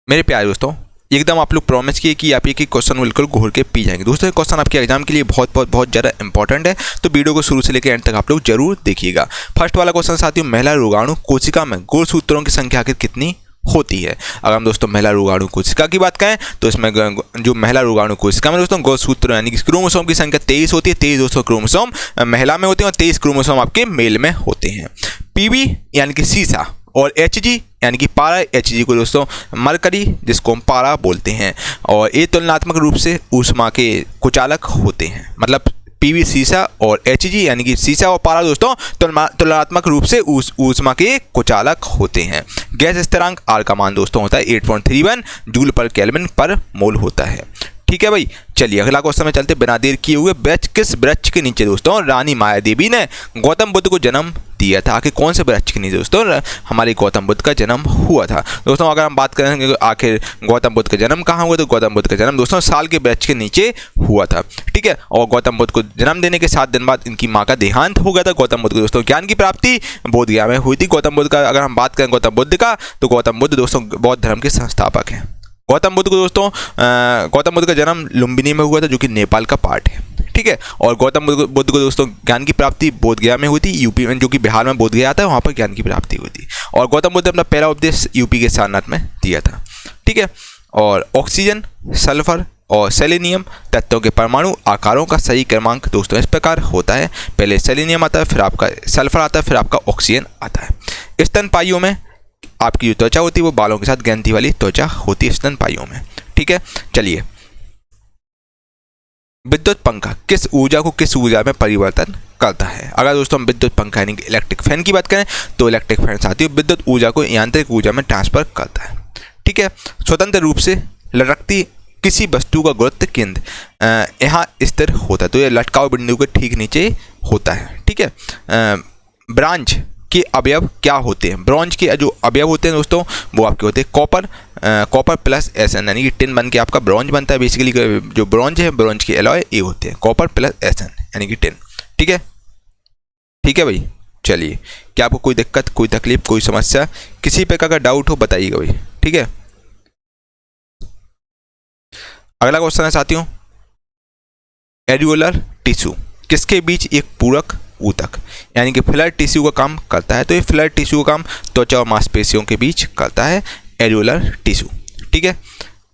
मेरे प्यारे दोस्तों, एकदम आप लोग प्रॉमिस किए कि आप एक एक क्वेश्चन बिल्कुल घोर के पी जाएंगे। दोस्तों, ये क्वेश्चन आपके एग्जाम के लिए बहुत ज़्यादा इंपॉर्टेंट है, तो वीडियो को शुरू से लेकर एंड तक आप लोग जरूर देखिएगा। फर्स्ट वाला क्वेश्चन साथियों, महिला रोगाणु कोशिका में गुणसूत्रों की संख्या आखिर कितनी होती है। अगर हम दोस्तों महिला रोगाणु कोशिका की बात करें तो इसमें जो महिला रोगाणु कोशिका में दोस्तों गुणसूत्र यानी कि क्रोमोसोम की संख्या 23 होती है। 23 दोस्तों क्रोमोसोम महिला में होते हैं और 23 क्रोमोसोम आपके मेल में होते हैं। पीबी यानी कि सीसा और Hg यानी कि पारा, Hg को दोस्तों मरकरी जिसको हम पारा बोलते हैं, और ये तुलनात्मक रूप से ऊष्मा के कुचालक होते हैं। मतलब पीवी सीसा और Hg यानी कि सीसा और पारा दोस्तों तुलनात्मक रूप से ऊष्मा के कुचालक होते हैं। गैस स्थिरांक R का मान दोस्तों होता है 8.31 जूल पर केल्विन पर मोल होता है। ठीक है भाई, चलिए अगला क्वेश्चन में चलते बिना देर किए हुए। किस वृक्ष के नीचे दोस्तों रानी माया देवी ने गौतम बुद्ध को जन्म दिया था। आखिर कौन से वृक्ष के नीचे दोस्तों हमारे गौतम बुद्ध का जन्म हुआ था। दोस्तों, अगर हम बात करेंगे आखिर गौतम बुद्ध का जन्म कहाँ हुआ, तो गौतम बुद्ध का जन्म दोस्तों साल के वृक्ष के नीचे हुआ था। ठीक है, और गौतम बुद्ध को जन्म देने के 7 दिन बाद इनकी माँ का देहांत हो गया था। गौतम बुद्ध को दोस्तों ज्ञान की प्राप्ति बोध गया में हुई थी। गौतम बुद्ध का अगर हम बात करें गौतम बुद्ध का, तो गौतम बुद्ध दोस्तों बौद्ध धर्म के संस्थापक हैं। गौतम बुद्ध का जन्म लुम्बिनी में हुआ था, जो कि नेपाल का पार्ट है। ठीक है, और गौतम बुद्ध को दोस्तों ज्ञान की प्राप्ति बोधगया में हुई थी, यूपी में, जो कि बिहार में बोधगया आता है, वहाँ पर ज्ञान की प्राप्ति हुई थी। और गौतम बुद्ध अपना पहला उपदेश यूपी के सारनाथ में दिया था। ठीक है, और ऑक्सीजन, सल्फर और सेलेनियम तत्वों के परमाणु आकारों का सही क्रमांक दोस्तों इस प्रकार होता है। पहले सेलेनियम आता है, फिर आपका सल्फर आता है, फिर आपका ऑक्सीजन आता है। स्तनपाइयों में आपकी जो त्वचा होती है वो बालों के साथ ग्रंथि वाली त्वचा होती है स्तनपाइयों में। ठीक है, चलिए विद्युत पंखा किस ऊर्जा को किस ऊर्जा में परिवर्तन करता है। अगर दोस्तों हम विद्युत पंखा यानी कि इलेक्ट्रिक फैन की बात करें तो इलेक्ट्रिक फैन साथियों विद्युत ऊर्जा को यांत्रिक ऊर्जा में ट्रांसफर करता है। ठीक है, स्वतंत्र रूप से लटकती किसी वस्तु का गुरुत्व केंद्र यहाँ स्थिर होता है, तो ये लटकाव बिंदु के ठीक नीचे होता है। ठीक है, ब्रांज के अवयव क्या होते हैं। ब्रॉन्ज के जो अवयव होते हैं दोस्तों वो आपके होते हैं कॉपर प्लस Sn यानी कि टिन बन के आपका ब्रॉन्ज बनता है। बेसिकली जो ब्रॉन्ज है, ब्रॉन्ज के एलॉय ये होते हैं कॉपर प्लस Sn यानी कि टिन। ठीक है, ठीक है भाई, चलिए क्या आपको कोई दिक्कत, कोई तकलीफ, कोई समस्या, किसी प्रकार का डाउट हो बताइएगा भाई। ठीक है, अगला क्वेश्चन है साथियों, एल्वियोलर टिश्यू किसके बीच एक पूरक ऊतक यानी कि फ्लैट टिश्यू का काम करता है। तो ये फ्लैट टिश्यू का काम त्वचा और मांसपेशियों के बीच करता है, एल्वियोलर टिश्यू। ठीक है,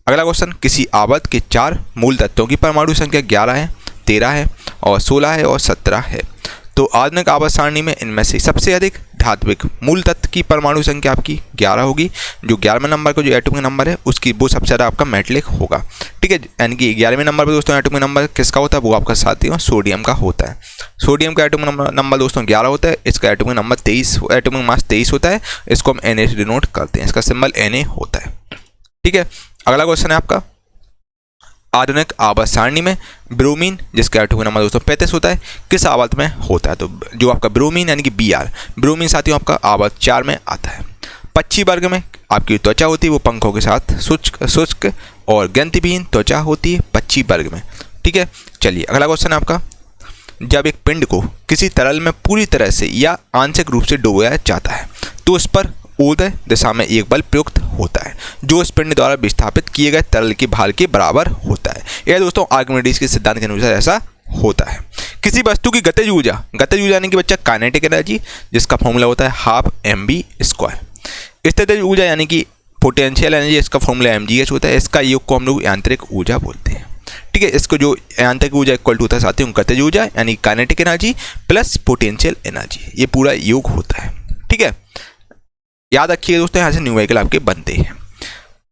अगला क्वेश्चन, किसी आवर्त के 4 मूल तत्वों की परमाणु संख्या 11 है, 13 है और 16 है और 17 है। तो आधुनिक आवर्त सारणी में इनमें से सबसे अधिक धात्विक मूल तत्व की परमाणु संख्या आपकी 11 होगी। जो 11वें नंबर का जो एटॉमिक नंबर है उसकी वो सबसे ज़्यादा आपका मेटलिक होगा। ठीक है, यानी कि 11वें नंबर पर दोस्तों एटॉमिक नंबर किसका होता है, वो आपका साथियों सोडियम का होता है। सोडियम का एटॉमिक नंबर दोस्तों 11 होता है, इसका एटॉमिक नंबर 23, एटॉमिक मास 23 होता है। इसको हम Na से डिनोट करते हैं, इसका सिंबल Na होता है। ठीक है, अगला क्वेश्चन है आपका, आधुनिक आवर्त सारणी में ब्रोमीन जिसका एटॉमिक नंबर दोस्तों 35 होता है किस आवर्त में होता है। तो जो आपका ब्रोमीन यानी कि Br, ब्रोमीन साथियों आपका आवर्त 4 में आता है। पक्षी वर्ग में आपकी त्वचा होती है वो पंखों के साथ शुष्क और ग्रंथिविहीन त्वचा होती है पक्षी वर्ग में। ठीक है, चलिए अगला क्वेश्चन है आपका, जब एक पिंड को किसी तरल में पूरी तरह से या आंशिक रूप से डुबोया जाता है तो उस पर ऊर्ध्व दिशा में एक बल प्रयुक्त होता है जो इस पिंड द्वारा विस्थापित किए गए तरल के भार के बराबर होता है। यह दोस्तों आर्किमिडीज के सिद्धांत के अनुसार ऐसा होता है। किसी वस्तु की गतिज ऊर्जा यानी कि बच्चा काइनेटिक एनर्जी जिसका फॉर्मूला होता है 12 mv²। स्थितिज ऊर्जा यानी कि पोटेंशियल एनर्जी, इसका फॉर्मूला mgh होता है। इसका योग को हम लोग यांत्रिक ऊर्जा बोलते हैं। ठीक है, इसको जो यांत्रिक ऊर्जा इक्वल टू होता है साथियों गतिज ऊर्जा यानी kinetic energy plus potential energy, ये पूरा योग होता है। ठीक है, याद रखिए दोस्तों यहाँ से न्यूमेरिकल आपके बनते हैं।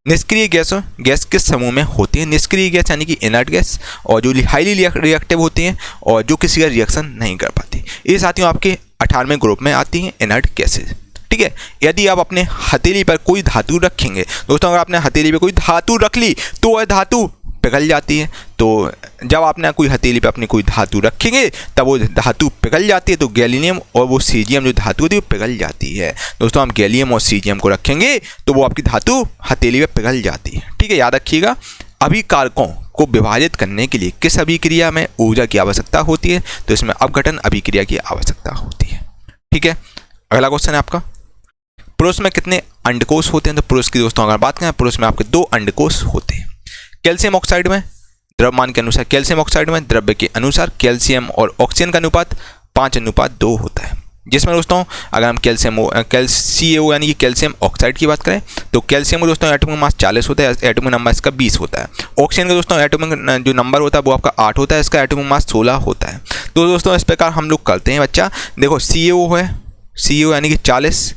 निष्क्रिय गैस किस समूह में होती है। निष्क्रिय गैस यानी कि इनर्ट गैस, और जो हाईली रिएक्टिव होती हैं और जो किसी का रिएक्शन नहीं कर पाती, ये साथियों आपके 18वें ग्रुप में आती हैं इनर्ट गैसेज। ठीक है, यदि आप अपने हथेली पर कोई धातु रखेंगे दोस्तों, अगर आपने हथेली पर कोई धातु रख ली तो वह धातु पिघल जाती है। तो जब आपने कोई हथेली पे अपनी कोई धातु रखेंगे तब वो धातु पिघल जाती है। तो गैलियम और वो सीजियम जो धातु होती है वो पिघल जाती है। दोस्तों हम गैलियम और सीजियम को रखेंगे तो वो आपकी धातु हथेली पे पिघल जाती है। ठीक है, याद रखिएगा। अभिकारकों को विभाजित करने के लिए किस अभिक्रिया में ऊर्जा की आवश्यकता होती है। तो इसमें अपघटन अभिक्रिया की आवश्यकता होती है। ठीक है, अगला क्वेश्चन है आपका, पुरुष में कितने अंडकोश होते हैं। तो पुरुष की दोस्तों अगर बात करें, पुरुष में आपके 2 अंडकोश होते हैं। कैल्शियम ऑक्साइड में द्रव्यमान के अनुसार, कैल्शियम ऑक्साइड में द्रव्य के अनुसार कैल्शियम और ऑक्सीजन का अनुपात 5:2 होता है। जिसमें दोस्तों अगर हम CaO यानी कि कैल्शियम ऑक्साइड की बात करें तो कैल्शियम का दोस्तों एटॉमिक मास 40 होता है, एटॉमिक नंबर इसका 20 होता है। ऑक्सीजन का दोस्तों एटॉमिक जो नंबर होता है वो आपका 8 होता है, इसका एटॉमिक मास 16 होता है। तो दोस्तों इस प्रकार हम लोग करते हैं बच्चा। देखो CaO है, CaO यानी कि 40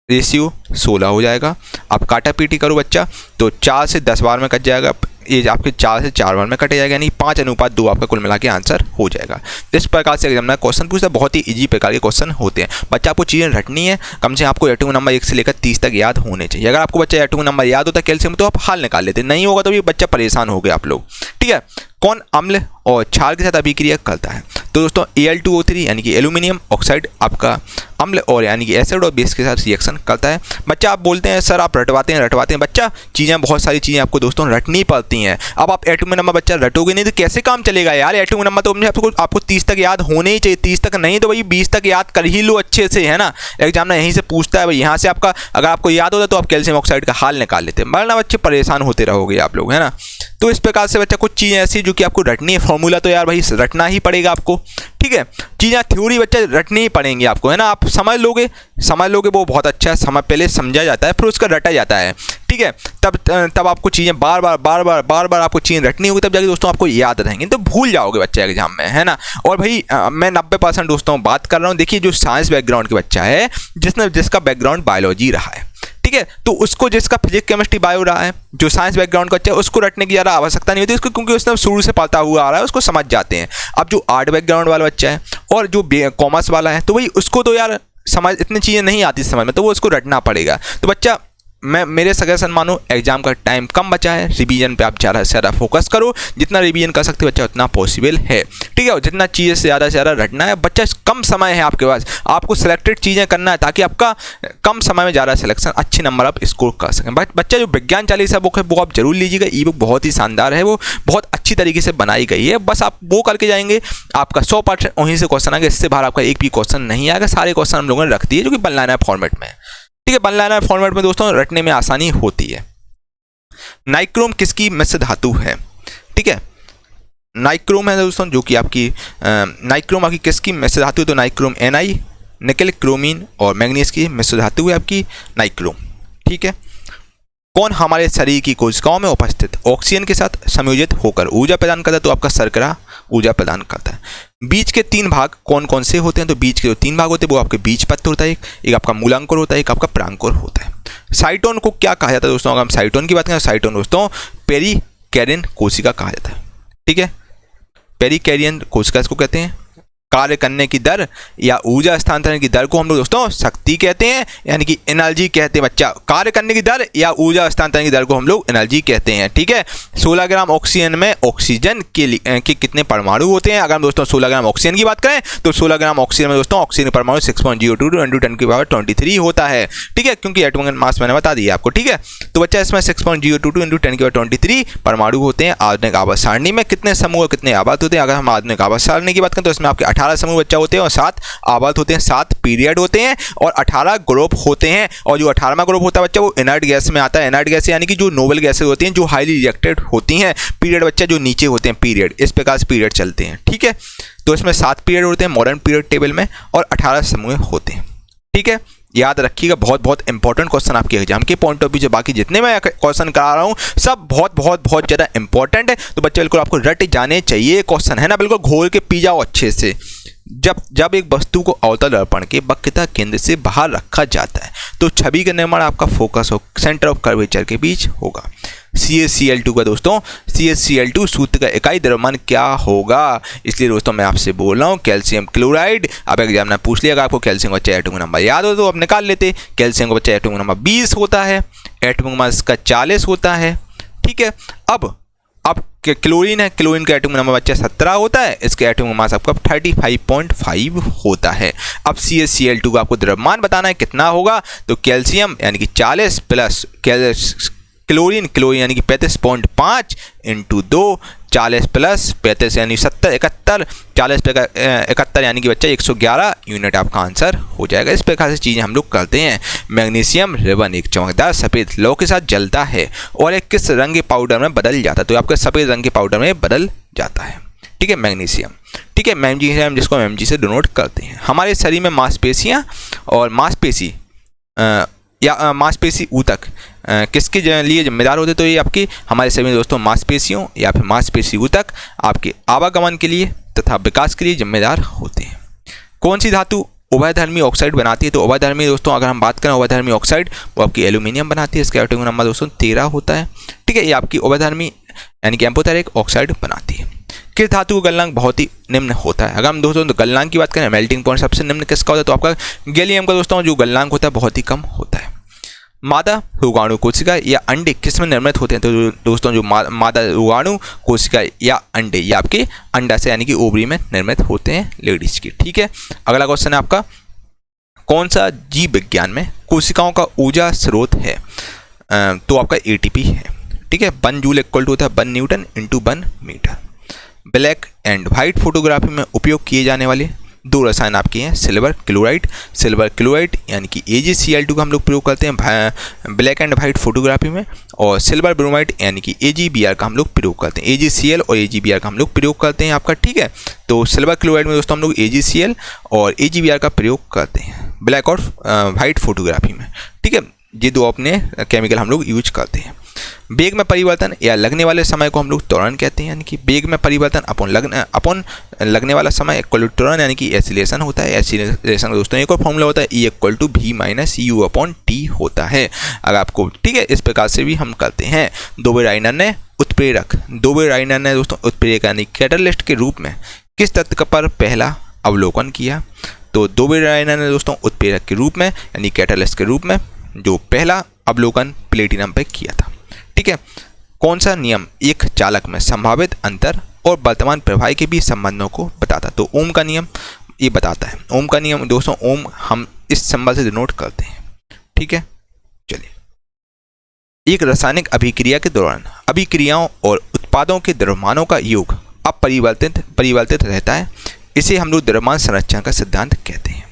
रेशियो 16 हो जाएगा। आप काटा पीटी करो बच्चा तो 4 से 10 बार में कट जाएगा, ये आपके 4 से 4 बार में कटे जाएगा, यानी 5:2 आपका कुल मिला के आंसर हो जाएगा। इस प्रकार से एग्जाम में क्वेश्चन पूछता है, बहुत ही इजी प्रकार के क्वेश्चन होते हैं। बच्चा आपको चीज़ें रटनी है, कम से आपको एटॉमिक नंबर 1 से लेकर 30 तक याद होने चाहिए। अगर आपको बच्चा एटॉमिक नंबर याद होता है कैल्शियम तो आप हाल निकाल लेते, नहीं होगा तो भी बच्चा परेशान हो गया आप लोग। ठीक है, कौन अम्ल और क्षार के साथ अभिक्रिया करता है? तो दोस्तों Al2O3 यानी कि एल्यूमिनियम ऑक्साइड आपका अम्ल और यानी कि एसिड और बेस के साथ रिएक्शन करता है। बच्चा आप बोलते हैं सर आप रटवाते हैं बच्चा, चीज़ें बहुत सारी चीज़ें आपको दोस्तों रटनी पड़ती हैं। अब आप एटॉमिक नंबर बच्चा रटोगे नहीं तो कैसे काम चलेगा यार। एटॉमिक नंबर तो आपको 30 तक याद होने ही चाहिए, 30 तक नहीं तो भाई 20 तक याद कर ही लो अच्छे से, है ना। एग्जाम में यहीं से पूछता है भाई, यहाँ से आपका अगर आपको याद होता तो आप कैल्शियम ऑक्साइड का हाल निकाल लेते, वरना बच्चे परेशान होते रहोगे आप लोग, है ना। तो इस प्रकार से बच्चा कुछ चीज़ें ऐसी जो कि आपको रटनी है, फॉर्मूला तो यार भाई रटना ही पड़ेगा आपको। ठीक है, चीज़ें थ्योरी बच्चा रटनी ही पड़ेंगी आपको, है ना। आप समझ लोगे वो बहुत अच्छा है, समय पहले समझा जाता है फिर उसका रटा जाता है। ठीक है, तब आपको चीज़ें बार बार आपको चीज़ें रटनी होगी, तब जाके दोस्तों आपको याद रहेंगे, तो भूल जाओगे बच्चे एग्जाम में, है ना। और भाई मैं 90% दोस्तों बात कर रहा हूँ, देखिए जो साइंस बैकग्राउंड के बच्चा है जिसका बैकग्राउंड बायोलॉजी रहा है, ठीक है, तो उसको जिसका फिजिक्स केमिस्ट्री बायो रहा है, जो साइंस बैकग्राउंड का बच्चा है उसको रटने की ज़्यादा आवश्यकता नहीं होती उसको, क्योंकि उसने शुरू से पढ़ता हुआ आ रहा है, उसको समझ जाते हैं। अब जो आर्ट बैकग्राउंड वाला बच्चा है और जो कॉमर्स वाला है तो भाई उसको तो यार समझ इतनी चीज़ें नहीं आती समझ में, तो वो उसको रटना पड़ेगा। तो बच्चा मेरे सजेशन मानो एग्जाम का टाइम कम बचा है, रिवीजन पे आप ज़्यादा से ज़्यादा फोकस करो, जितना रिवीजन कर सकते हो बच्चा उतना पॉसिबल है। ठीक है, और जितना चीज़ें से ज़्यादा रटना है बच्चा, कम समय है आपके पास, आपको सिलेक्टेड चीज़ें करना है ताकि आपका कम समय में ज़्यादा सिलेक्शन अच्छे नंबर आप स्कोर कर सकें। बच्चा जो विज्ञान चालीसा बुक है वो आप जरूर लीजिएगा, ई बुक बहुत ही शानदार है, वो बहुत अच्छी तरीके से बनाई गई है। बस आप वो करके जाएंगे, आपका 100% वहीं से क्वेश्चन आएगा, इससे बाहर आपका एक भी क्वेश्चन नहीं आएगा। सारे क्वेश्चन हम लोगों ने रख दिए जो कि वन लाइनर फॉर्मेट में। ठीक है, वन लाइनर फॉर्मेट में दोस्तों रटने में आसानी होती है। नाइक्रोम किसकी मिश्र धातु है? ठीक है, नाइक्रोम है दोस्तों जो कि आपकी नाइक्रोम आपकी किसकी मिश्र धातु है? तो नाइक्रोम Ni, निकेल, क्रोमीन और मैग्नीज की मिश्र धातु है आपकी नाइक्रोम। ठीक है, कौन हमारे शरीर की कोशिकाओं में उपस्थित ऑक्सीजन के साथ संयोजित होकर ऊर्जा प्रदान करता है? तो आपका शर्करा ऊर्जा प्रदान करता है। बीज के 3 भाग कौन कौन से होते हैं? तो बीज के जो 3 भाग होते हैं वो आपके बीज पत्र होता है, एक आपका मूलांकुर होता है, एक आपका परांकुर होता है। साइटोन को क्या कहा जाता है दोस्तों? अगर हम साइटोन की बात करें, साइटोन दोस्तों पेरिकैरियन कोशिका कहा जाता है। ठीक है, पेरिकैरियन कोशिका इसको कहते हैं। कार्य करने की दर या ऊर्जा हस्तांतरण की दर को हम लोग दोस्तों शक्ति कहते हैं, यानी कि एनर्जी कहते हैं बच्चा। कार्य करने की दर या ऊर्जा हस्तांतरण की दर को हम लोग एनर्जी कहते हैं। ठीक है, 16 ग्राम ऑक्सीजन में ऑक्सीजन के कितने परमाणु होते हैं? अगर हम दोस्तों 16 ग्राम ऑक्सीजन की बात करें तो 16 ग्राम ऑक्सीजन में दोस्तों ऑक्सीजन परमाणु 6.02 × 10⁻23 होता है। ठीक है, क्योंकि एटॉमिक मास मैंने बता दिया आपको। ठीक है, तो बच्चा इसमें 6.02 × 10⁻23 परमाणु होते हैं। आधुनिक आवर्त सारणी में कितने समूह कितने आवर्त होते हैं? अगर हम आधुनिक आवर्त सारणी की बात करें तो इसमें आपके 18 समूह बच्चा होते हैं और 7 आवर्त होते हैं, 7 पीरियड होते हैं और 18 ग्रुप होते हैं। और जो 18वां ग्रुप होता है बच्चा वो इनर्ट गैस में आता है। इनर्ट गैस यानी कि जो नोबल गैसेज होती हैं जो हाईली रिएक्टेड होती हैं। पीरियड बच्चा जो नीचे होते हैं पीरियड, इस प्रकार से पीरियड चलते हैं। ठीक है, तो इसमें 7 पीरियड होते हैं मॉडर्न पीरियड टेबल में और 18 समूह होते हैं। ठीक है, याद रखिएगा, बहुत बहुत इंपॉर्टेंट क्वेश्चन आपके एग्जाम के पॉइंट ऑफ व्यू से। बाकी जितने मैं क्वेश्चन करा रहा हूँ सब बहुत ज़्यादा इंपॉर्टेंट है, तो बच्चे बिल्कुल आपको रट जाने चाहिए क्वेश्चन, है ना। बिल्कुल घोल के पी जाओ अच्छे से। जब एक वस्तु को अवतल दर्पण के वक्रता केंद्र से बाहर रखा जाता है तो छवि का निर्माण आपका फोकस हो सेंटर ऑफ कर्वेचर के बीच होगा। CaCl2 का दोस्तों CaCl2 सूत्र का इकाई द्रव्यमान क्या होगा? इसलिए दोस्तों मैं आपसे बोल रहा हूँ कैल्शियम क्लोराइड। अब एग्जाम में पूछ लिया अगर आपको कैल्शियम का एटॉमिक नंबर याद हो तो आप निकाल लेते। कैल्शियम का बच्चा एटॉमिक नंबर 20 होता है, एटॉमिक मास का 40 होता है। ठीक है, अब क्लोरीन है, क्लोरीन का एटॉमिक नंबर बच्चा 17 होता है, इसके एटॉमिक मास आपका 35.5 होता है। अब CaCl2 का आपको द्रव्यमान बताना है कितना होगा, तो कैल्शियम यानी कि 40 प्लस क्लोरीन यानी कि 35.5 इंटू 2 40 प्लस 35 यानी 70 71 40 71 यानी कि बच्चा 111 यूनिट आपका आंसर हो जाएगा। इस प्रकार से चीज़ें हम लोग करते हैं। मैग्नीशियम रिबन एक चमकदार सफ़ेद लौ के साथ जलता है और एक किस रंग के पाउडर में बदल जाता है? तो आपका सफ़ेद रंग के पाउडर में बदल जाता है। ठीक है, मैग्नीशियम। ठीक है, मैग्नीशियम जिसको हम mg से डिनोट करते हैं। हमारे शरीर में मांसपेशियाँ और मांसपेशी या मांसपेशी ऊतक किसके लिए जिम्मेदार होते? तो ये आपकी हमारे शरीर में दोस्तों मांसपेशियों या फिर मांसपेशी ऊतक आपके आवागमन के लिए तथा विकास के लिए जिम्मेदार होते हैं। कौन सी धातु उभयधर्मी ऑक्साइड बनाती है? तो उभयधर्मी दोस्तों अगर हम बात करें उभयधर्मी ऑक्साइड वो आपकी एल्यूमिनियम बनाती है। इसका एटॉमिक नंबर दोस्तों 13 होता है। ठीक है, ये आपकी उभयधर्मी यानी कि एम्फोटेरिक ऑक्साइड बनाती है। किस धातु का गलनांक बहुत ही निम्न होता है? अगर हम दोस्तों गलनांक की बात करें, मेल्टिंग पॉइंट सबसे निम्न किसका होता है? तो आपका गैलियम का दोस्तों जो गलनांक होता है बहुत ही कम होता है। मादा रोगाणु कोशिका या अंडे किस में निर्मित होते हैं? तो दोस्तों जो मादा रोगाणु कोशिका या अंडे ये आपके अंडा से यानी कि ओवरी में निर्मित होते हैं लेडीज की। ठीक है, अगला क्वेश्चन है आपका, कौन सा जीव विज्ञान में कोशिकाओं का ऊर्जा स्रोत है? तो आपका ATP है। ठीक है, 1 जूल इक्वल टू होता है 1 newton into 1 metre. Black and white photography में उपयोग किए जाने वाले 2 रसायन आपके हैं सिल्वर क्लोराइड यानी कि AgCl2 का हम लोग प्रयोग करते हैं ब्लैक एंड वाइट फोटोग्राफी में, और सिल्वर ब्रोमाइड यानी कि AgBr का हम लोग प्रयोग करते हैं। AgCl और AgBr का हम लोग प्रयोग करते हैं आपका। ठीक है, तो सिल्वर क्लोराइड में दोस्तों हम लोग AgCl और AgBr का प्रयोग करते हैं ब्लैक और वाइट फोटोग्राफी में। ठीक है, ये 2 अपने केमिकल हम लोग यूज करते हैं। वेग में परिवर्तन या लगने वाले समय को हम लोग त्वरण कहते हैं, यानी कि वेग में परिवर्तन अपन लगने वाला समय इक्वल टू त्वरण यानी कि एसिलेशन होता है। एसिलेशन दोस्तों एक और फॉर्मूला होता है E equal to V minus U upon T होता है अगर आपको। ठीक है, इस प्रकार से भी हम करते हैं। दोबे-राइनर ने दोस्तों उत्प्रेरक यानी कैटलिस्ट के रूप में किस तत्व पर पहला अवलोकन किया? तो दोबे-राइनर ने दोस्तों उत्प्रेरक के रूप में यानी कैटलिस्ट के रूप में जो पहला अवलोकन प्लेटिनम पे किया था। ठीक है, कौन सा नियम एक चालक में संभावित अंतर और वर्तमान प्रवाह के बीच संबंधों को बताता? तो ओम का नियम ये बताता है। ओम का नियम दोस्तों ओम हम इस सिंबल से डिनोट करते हैं। ठीक है, चलिए। एक रासायनिक अभिक्रिया के दौरान अभिक्रियाओं और उत्पादों के द्रव्यमानों का योग अपरिवर्तित रहता है। इसे हम लोग द्रव्यमान संरचना का सिद्धांत कहते हैं।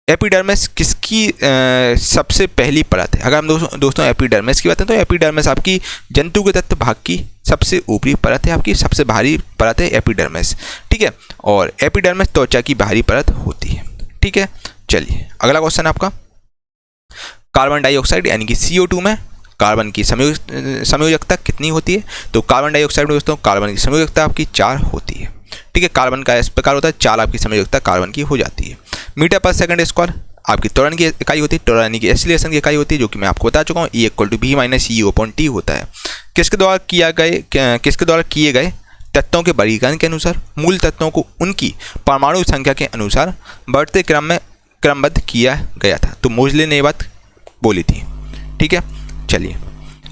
एपिडर्मिस किसकी सबसे पहली परत है? अगर हम दोस्तों एपिडर्मिस की बात करें तो एपिडर्मिस आपकी जंतु के तत्व भाग की सबसे ऊपरी परत है, आपकी सबसे बाहरी परत है एपिडर्मिस। ठीक है, और एपिडर्मिस त्वचा की बाहरी परत होती है। ठीक है, चलिए अगला क्वेश्चन आपका, कार्बन डाइऑक्साइड यानी कि CO2 में कार्बन की संयोजकता कितनी होती है? तो कार्बन डाइऑक्साइड में दोस्तों कार्बन की संयोजकता आपकी 4 होती है। ठीक है, कार्बन का इस प्रकार होता है, 4 आपकी संयोजकता कार्बन की हो जाती है। मीटर पर सेकंड स्क्वायर आपकी त्वरण की इकाई होती है, त्वरण यानी कि एसिलेशन की इकाई होती है, जो कि मैं आपको बता चुका हूँ। E equal to V minus U upon T होता है। किसके द्वारा किए गए तत्वों के वर्गीकरण के अनुसार मूल तत्वों को उनकी परमाणु संख्या के अनुसार बढ़ते क्रम में क्रमबद्ध किया गया था? तो मोजले ने ये बात बोली थी। ठीक है, चलिए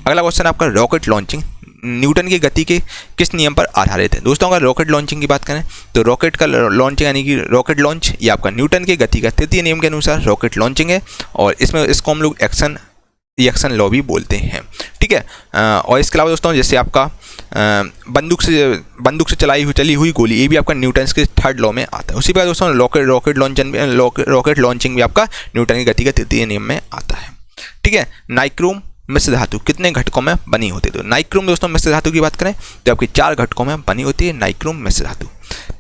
अगला क्वेश्चन आपका, रॉकेट लॉन्चिंग न्यूटन की गति के किस नियम पर आधारित है? दोस्तों अगर रॉकेट लॉन्चिंग की बात करें तो रॉकेट का लॉन्चिंग यानी कि रॉकेट लॉन्च ये आपका न्यूटन की गति का तृतीय नियम के अनुसार रॉकेट लॉन्चिंग है, और इसमें इसको हम लोग रिएक्शन लॉ भी बोलते हैं। ठीक है, और इसके अलावा दोस्तों जैसे आपका बंदूक से चली हुई गोली, ये भी आपका न्यूटन के 3rd लॉ में आता है। उसी प्रकार दोस्तों रॉकेट लॉन्चिंग भी आपका न्यूटन की गति का तृतीय नियम में आता है। ठीक है, नाइक्रोम मिश्र धातु कितने घटकों में बनी होती है? तो नाइक्रोम दोस्तों मिश्र धातु की बात करें तो आपकी 4 घटकों में बनी होती है नाइक्रोम मिश्र धातु।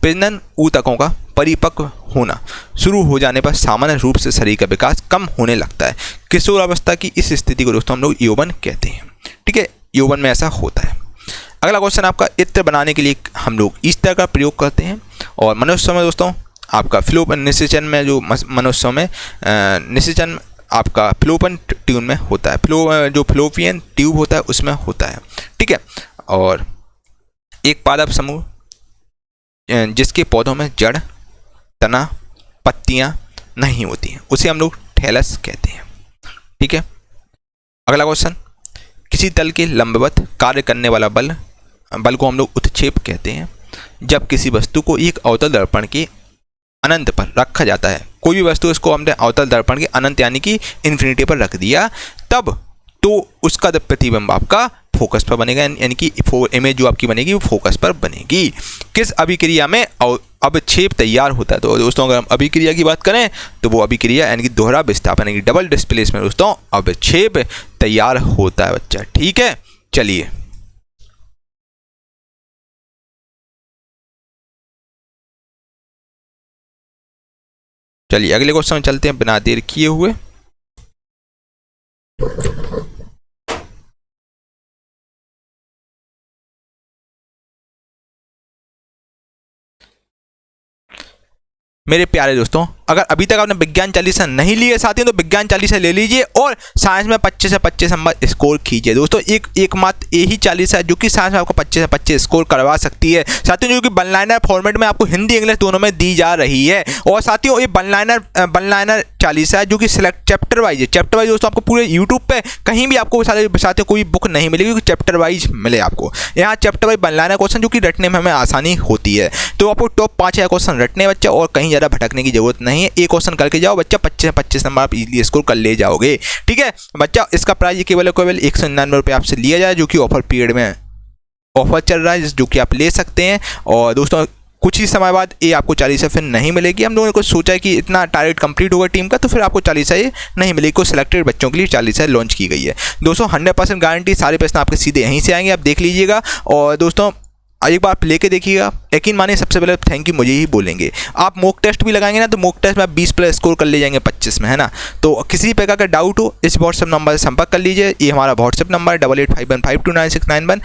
प्रजनन ऊतकों का परिपक्व होना शुरू हो जाने पर सामान्य रूप से शरीर का विकास कम होने लगता है। किशोर अवस्था की इस स्थिति को दोस्तों हम लोग यौवन कहते हैं। ठीक है, यौवन में ऐसा होता है। अगला क्वेश्चन आपका, इत्र बनाने के लिए हम लोग ईस्टर का प्रयोग करते हैं, और मनुष्यों में दोस्तों आपका निषेचन में जो मनुष्यों में निषेचन आपका फ्लोपन ट्यूब में होता है। जो फ्लोपियन ट्यूब होता है उसमें होता है। ठीक है, और एक पादप समूह जिसके पौधों में जड़, तना, पत्तियां नहीं होती हैं उसे हम लोग थैलस कहते हैं। ठीक है, अगला क्वेश्चन, किसी तल के लंबवत कार्य करने वाला बल को हम लोग उत्क्षेप कहते हैं। जब किसी वस्तु को एक अवतल दर्पण के अनंत पर रखा जाता है, कोई भी वस्तु इसको हमने अवतल दर्पण के अनंत यानी कि इन्फिनिटी पर रख दिया, तब तो उसका प्रतिबिंब आपका फोकस पर बनेगा, यानी कि इमेज जो आपकी बनेगी वो फोकस पर बनेगी। किस अभिक्रिया में अवक्षेप तैयार होता है? तो दोस्तों अगर हम अभिक्रिया की बात करें तो वो अभिक्रिया यानी कि दोहरा विस्थापन यानी कि डबल डिस्प्लेसमेंट दोस्तों अवक्षेप तैयार होता है बच्चा। ठीक है, चलिए अगले क्वेश्चन में चलते हैं बिना देर किए हुए। मेरे प्यारे दोस्तों, अगर अभी तक आपने विज्ञान चालीसा नहीं लिए साथियों तो विज्ञान चालीसा ले लीजिए और साइंस में 25 से 25 नंबर स्कोर कीजिए। दोस्तों एक मात्र यही चालीसा है जो कि साइंस में आपको 25 से 25 स्कोर करवा सकती है साथियों, जो कि वन लाइनर फॉर्मेट में आपको हिंदी इंग्लिश दोनों में दी जा रही है। और साथियों ये वन लाइनर चालीसा है जो कि सिलेक्ट चैप्टर वाइज है। चैप्टर वाइज दोस्तों आपको पूरे यूट्यूब पे कहीं भी आपको साथियों कोई बुक नहीं मिलेगी क्योंकि चैप्टर वाइज मिले आपको। यहाँ chapter wise one liner question जो कि रटने में हमें आसानी होती है। तो आपको टॉप 5 क्वेश्चन रटने बच्चा और कहीं ज़्यादा भटकने की जरूरत नहीं है। एक क्वेश्चन करके जाओ बच्चा, 25 से 25 नंबर आप इजीली स्कोर कर ले जाओगे। ठीक है बच्चा, इसका प्राइस केवल 199 रुपये आपसे लिया जाए जो कि ऑफर पीरियड में ऑफर चल रहा है, जो कि आप ले सकते हैं। और दोस्तों कुछ ही समय बाद ये आपको 40 फिर नहीं मिलेगी। हम लोगों ने सोचा कि इतना टारगेट कंप्लीट होगा टीम का तो फिर आपको 40 ये नहीं मिलेगी। कुछ सिलेक्टेड बच्चों के लिए 40 लॉन्च की गई है। दोस्तों 100% गारंटी, सारे प्रश्न आपके सीधे यहीं से आएंगे, आप देख लीजिएगा। और दोस्तों एक बार आप लेके देखिएगा, यकीन मानिए सबसे पहले थैंक यू मुझे ही बोलेंगे। आप मॉक टेस्ट भी लगाएंगे ना तो मॉक टेस्ट में आप 20+ स्कोर कर ले जाएंगे 25 में, है ना। तो किसी प्रकार का डाउट हो इस व्हाट्सएप नंबर से संपर्क कर लीजिए। ये हमारा व्हाट्सएप नंबर है 8851529691।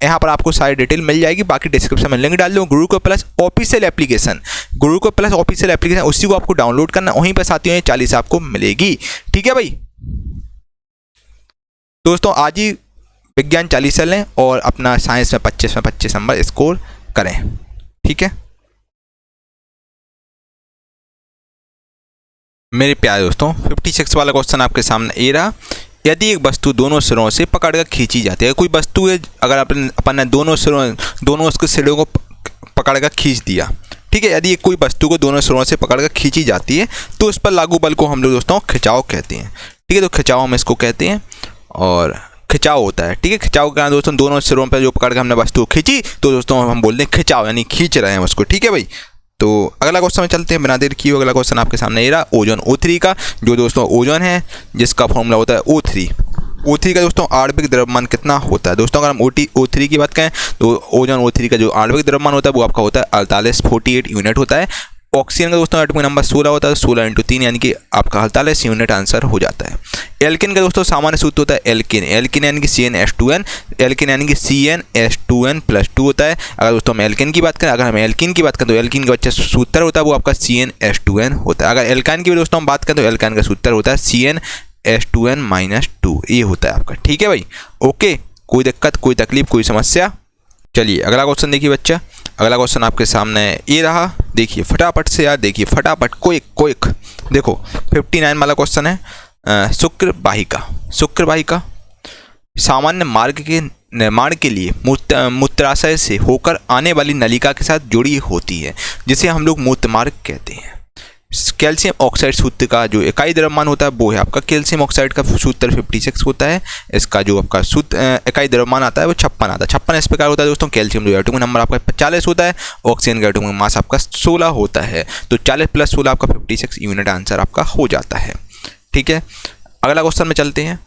यहाँ पर आपको सारी डिटेल मिल जाएगी। बाकी डिस्क्रिप्शन में लिंक डाल दूँ। Gurukul plus official application, Gurukul plus official application, उसी को आपको डाउनलोड करना, वहीं पर साथियों ये 40 आपको मिलेगी। ठीक है भाई दोस्तों, आज ही विज्ञान 40 लें और अपना साइंस में 25 नंबर स्कोर करें। ठीक है मेरे प्यारे दोस्तों, 56 वाला क्वेश्चन आपके सामने ये रहा। यदि एक वस्तु दोनों सिरों से पकड़कर खींची जाती है, कोई वस्तु है, अगर अपन ने दोनों उसके सिरों को पकड़कर खींच दिया, ठीक है, यदि कोई वस्तु को दोनों सिरों से पकड़कर खींची जाती है तो उस पर लागू बल को हम लोग दोस्तों खिंचाव कहते हैं। ठीक है, तो खिंचाव हम इसको कहते हैं और खिंचाव होता है। ठीक है, खिंचाव का दोस्तों दोनों सिरों पर जो पकड़ के हमने वस्तु खींची तो दोस्तों हम बोलते हैं खिंचाव, यानी खींच रहे हैं उसको। ठीक है भाई, तो अगला क्वेश्चन में चलते हैं बिना देर किए। अगला क्वेश्चन आपके सामने ये रहा ओजोन O3 का, जो दोस्तों ओजोन है जिसका फॉर्मूला होता है O3 का दोस्तों आणविक द्रव्यमान कितना होता है। दोस्तों अगर हम O3 की बात करें तो ओजोन O3 का जो आणविक द्रव्यमान होता है वो आपका होता है 48 यूनिट होता है। ऑक्सीजन का दोस्तों एटॉमिक नंबर 16 होता है, 16 × 3 यानी कि आपका 48 यूनिट आंसर हो जाता है। एल्केन का दोस्तों सामान्य सूत्र होता है एल्केन यानी कि CnH2n, एल्केन यानी कि CnH2n+2 होता है। अगर दोस्तों हम एल्केन की बात करें, अगर हम एल्किन की बात करें तो एल्किन का बच्चा सूत्र होता है वो आपका CnH2n होता है। अगर एल्काइन की भी दोस्तों हम बात करें तो एल्काइन का सूत्र होता है CnH2n-2, ये होता है आपका। ठीक है भाई, ओके, कोई दिक्कत, कोई तकलीफ, कोई समस्या। चलिए अगला क्वेश्चन देखिए बच्चा। अगला क्वेश्चन आपके सामने ये रहा, देखिए फटाफट से यार, देखिए फटाफट, क्विक देखो 59 वाला क्वेश्चन है। शुक्र वाहिका सामान्य मार्ग के निर्माण के लिए मूत्राशय से होकर आने वाली नलिका के साथ जुड़ी होती है, जिसे हम लोग मूत्र मार्ग कहते हैं। कैल्शियम ऑक्साइड सूत्र का जो इकाई द्रव्यमान होता है वो है आपका कैल्शियम ऑक्साइड का सूत्र 56 होता है। इसका जो आपका सूत्र इकाई द्रव्यमान आता है वो 56 आता है। 56 इस प्रकार होता है दोस्तों। कैल्शियम जो एटॉमिक नंबर आपका 40 होता है, ऑक्सीजन का एटॉमिक मास आपका 16 होता है। तो 40 + 16 आपका 56 यूनिट आंसर आपका हो जाता है। ठीक है, अगला क्वेश्चन में चलते हैं।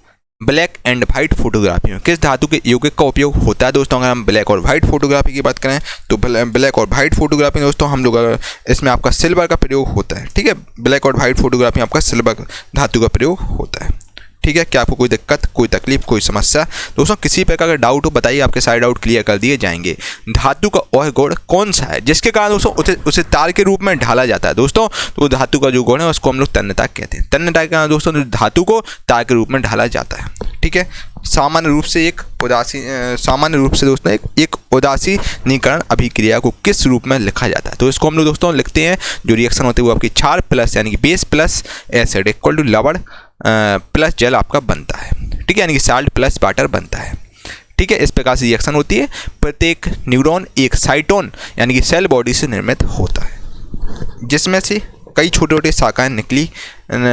ब्लैक एंड वाइट फोटोग्राफी में किस धातु के यौगिक का उपयोग होता है। दोस्तों अगर हम ब्लैक और वाइट फोटोग्राफी की बात करें तो ब्लैक और वाइट फोटोग्राफी में दोस्तों हम लोग इसमें आपका सिल्वर का प्रयोग होता है। ठीक है, ब्लैक और वाइट फोटोग्राफी में आपका सिल्वर धातु का प्रयोग होता है। ठीक है, क्या आपको कोई दिक्कत, कोई तकलीफ, कोई समस्या दोस्तों, किसी प्रकार का डाउट हो बताइए, आपके सारे डाउट क्लियर कर दिए जाएंगे। धातु का वह गुण कौन सा है जिसके कारण दोस्तों उसे तार के रूप में ढाला जाता है। दोस्तों तो धातु का जो गुण है उसको हम लोग तन्यता कहते हैं। तन्यता के कारण दोस्तों धातु को तार के रूप में ढाला जाता है। ठीक है, सामान्य रूप से दोस्तों एक उदासीनीकरण अभिक्रिया को किस रूप में लिखा जाता है। तो इसको हम लोग दोस्तों लिखते हैं, जो रिएक्शन होती है वो आपकी क्षार प्लस यानी कि base plus acid equal to लवण प्लस जल आपका बनता है। ठीक है, यानी कि साल्ट प्लस वाटर बनता है। ठीक है, इस प्रकार से रिएक्शन होती है। प्रत्येक न्यूरॉन एक साइटोन यानी कि सेल बॉडी से निर्मित होता है, जिसमें से कई छोटे छोटे शाखाएं निकली